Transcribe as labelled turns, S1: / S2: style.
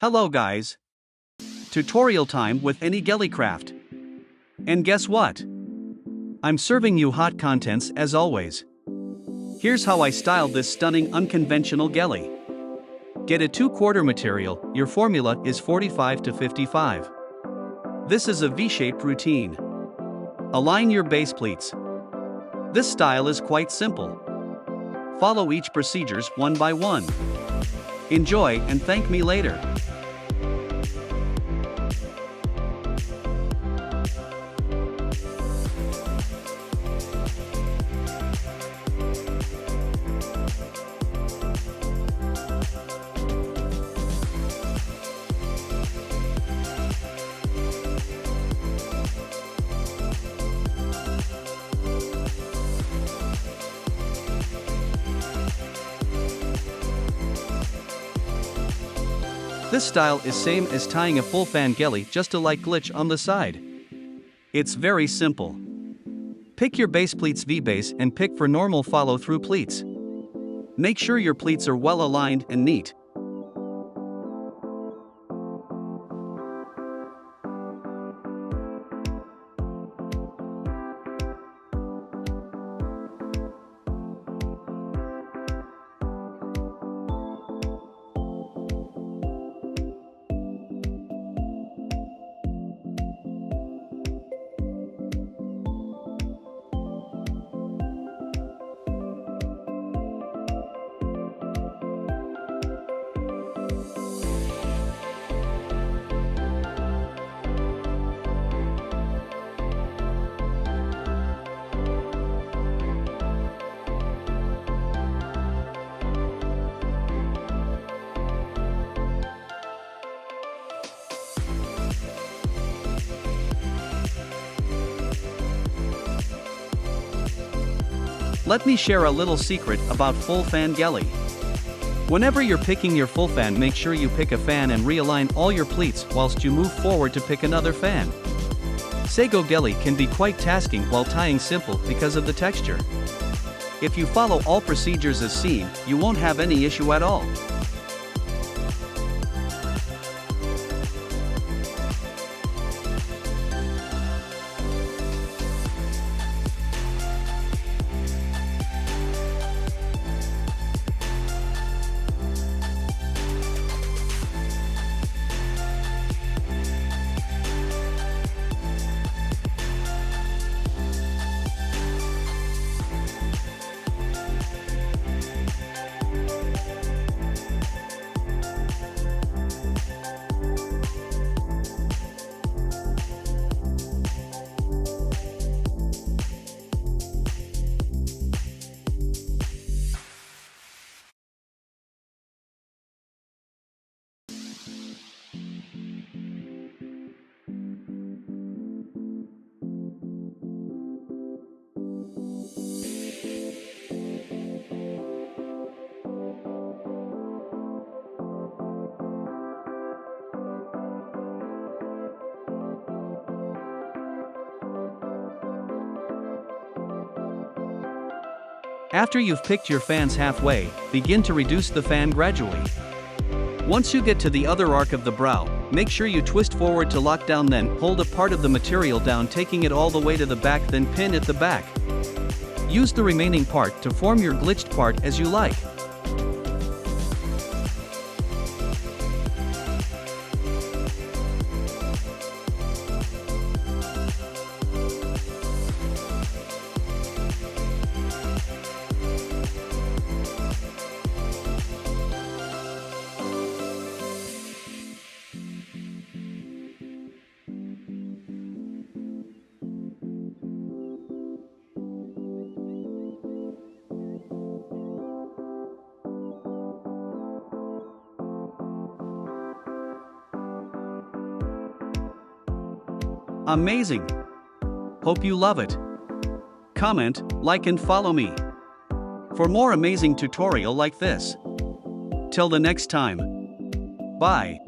S1: Hello guys! Tutorial time with EnnyGeleCraft. And guess what? I'm serving you hot contents as always. Here's how I styled this stunning unconventional gele. Get a 2/4 material, your formula is 45 to 55. This is a V-shaped routine. Align your base pleats. This style is quite simple. Follow each procedures one by one. Enjoy and thank me later. This style is same as tying a full fan gele, just a light glitch on the side. It's very simple. Pick your base pleats V-base and pick for normal follow-through pleats. Make sure your pleats are well aligned and neat. Let me share a little secret about full fan gele. Whenever you're picking your full fan, make sure you pick a fan and realign all your pleats whilst you move forward to pick another fan. Sago gele can be quite tasking while tying simple because of the texture. If you follow all procedures as seen, you won't have any issue at all. After you've picked your fans halfway, begin to reduce the fan gradually. Once you get to the other arc of the brow, make sure you twist forward to lock down, then hold a part of the material down, taking it all the way to the back, then pin at the back. Use the remaining part to form your glitched part as you like. Amazing! Hope you love it. Comment, like and follow me for more amazing tutorial like this. Till the next time. Bye.